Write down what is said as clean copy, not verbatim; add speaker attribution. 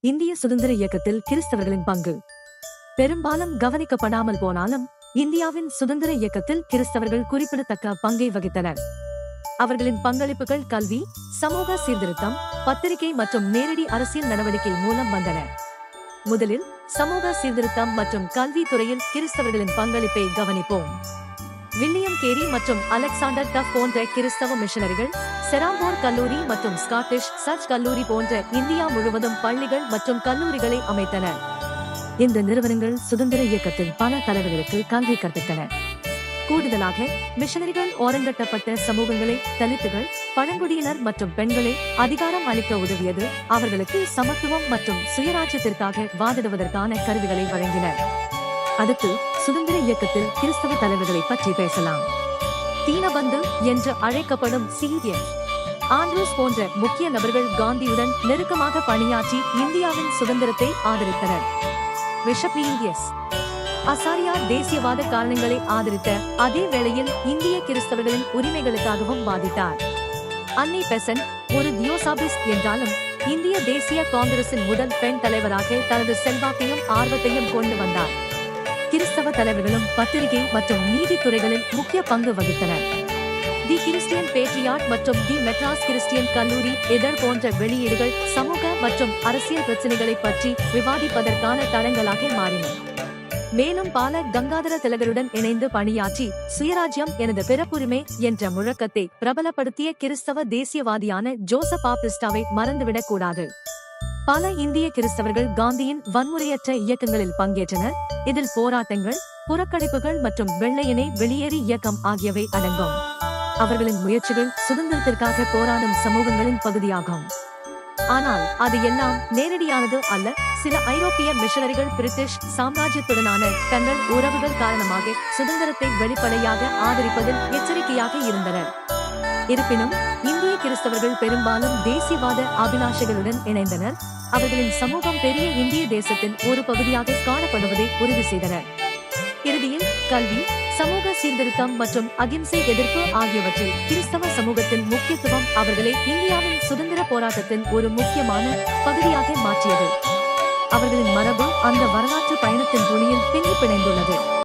Speaker 1: இந்திய சுதந்திர இயக்கத்தில் கிறிஸ்தவர்களின் பங்கு பெரும்பாலும் கவனிக்கப்படாமல் போனாலும் இந்தியாவின் சுதந்திர இயக்கத்தில் கிறிஸ்தவர்கள் குறிப்பிடத்தக்க பங்கை வகித்தனர். அவர்களின் பங்களிப்புகள் கல்வி, சமூக சீர்திருத்தம், பத்திரிகை மற்றும் நேரடி அரசியல் நடவடிக்கை மூலம் வந்தன. முதலில் சமூக சீர்திருத்தம் மற்றும் கல்வி துறையில் கிறிஸ்தவர்களின் பங்களிப்பை கவனிப்போம். வில்லியம் கேரி மற்றும் அலெக்சாண்டர் டஃப் போன்ற கிறிஸ்தவ மிஷனரிகள் செராம்போர் கல்லூரி மற்றும் ஸ்காட்டிஷ் சர்ச் கல்லூரி போன்ற இந்தியா முழுவதும் பள்ளிகள் மற்றும் கல்லூரிகளை அமைத்தனர். இந்த நிறுவனங்கள் சுதந்திர இயக்கத்தின் பல தலைவர்களுக்கு கல்வி கற்பித்தன. கூடுதலாக மிஷனரிகள் ஓரங்கட்டப்பட்ட சமூகங்களை, தலித்துகள், பழங்குடியினர் மற்றும் பெண்களை அதிகாரம் அளிக்க உதவியது, அவர்களுக்கு சமத்துவம் மற்றும் சுயராஜ்யத்திற்காக வாதிடுவதற்கான கருவிகளை வழங்கினர். அடுத்து சுதந்திர இயக்கத்தில் கிறிஸ்தவ தலைவர்களை பற்றி பேசலாம். தீனபந்து என்று அழைக்கப்படும் C.S. ஆண்ட்ரூஸ் போன்ற முக்கிய நபர்கள் காந்தியுடன் நெருக்கமாக பணியாற்றி இந்தியாவின் சுதந்திரத்தை ஆதரித்தனர். Bishop E.S. அசாரியா தேசியவாத காரணங்களை ஆதரித்த அதே வேளையில் இந்திய கிறிஸ்தவர்களின் உரிமைகளுக்காகவும் வாதிட்டார். அன்னி பெசன்ட் ஒரு தியோசாபிஸ்ட் என்றாலும் இந்திய தேசிய காங்கிரசின் முதல் பெண் தலைவராக தனது செல்வாக்கையும் ஆர்வத்தையும் கொண்டு வந்தார். கிறிஸ்தவ தலைவர்களும் பத்திரிகை மற்றும் நீதித்துறைகளில் முக்கிய பங்கு வகித்தனர். தி கிறிஸ்டியன் பேட்ரியாட் மற்றும் தி மெட்ராஸ் கிறிஸ்டியன் கல்லூரி இதழ் போன்ற வெளியீடுகள் சமூக மற்றும் அரசியல் பிரச்சினைகளை பற்றி விவாதிப்பதற்கான தளங்களாக மாறின. மேலும் பால கங்காதர திலகருடன் இணைந்து பணியாற்றி சுயராஜ்யம் எனது பிறப்புரிமை என்ற முழக்கத்தை பிரபலப்படுத்திய கிறிஸ்தவ தேசியவாதியான ஜோசப் பாப்டிஸ்டாவை மறந்துவிடக் கூடாது. பல இந்திய கிறிஸ்தவர்கள் காந்தியின் வன்முறையற்ற இயக்கங்களில் பங்கேற்றனர். இதில் போராட்டங்கள், புறக்கணிப்புகள் மற்றும் வெள்ளையனே வெளியேறி இயக்கம் ஆகியவை அடங்கும். அவர்களின் முயற்சிகள் சுதந்திரத்திற்காக போராடும் சமூகங்களின் பகுதியாகும். ஆனால் அது எல்லாம் நேரடியானது அல்ல. சில ஐரோப்பிய மிஷனரிகள் பிரிட்டிஷ் சாம்ராஜ்யத்துடனான தங்கள் உறவுகள் காரணமாக சுதந்திரத்தை வெளிப்படையாக ஆதரிப்பதில் எச்சரிக்கையாக இருந்தனர். இருப்பினும் இந்திய கிறிஸ்தவர்கள் பெரும்பாலும் தேசியவாத அபிலாஷைகளுடன் இணைந்தனர். அவர்களின் சமூகம் பெரிய இந்திய தேசத்தின் ஒரு பகுதியாக காணப்படுவதை உறுதி செய்தனர். இறுதியில் கல்வி, சமூக சீர்திருத்தம் மற்றும் அகிம்சை எதிர்ப்பு ஆகியவற்றில் கிறிஸ்தவ சமூகத்தின் முக்கியத்துவம் அவர்களை இந்தியாவின் சுதந்திர போராட்டத்தின் ஒரு முக்கியமான பகுதியாக மாற்றியது. அவர்களின் மரபு அந்த வரலாற்று பயணத்தின் துணியில் பின்னி பிணைந்துள்ளது.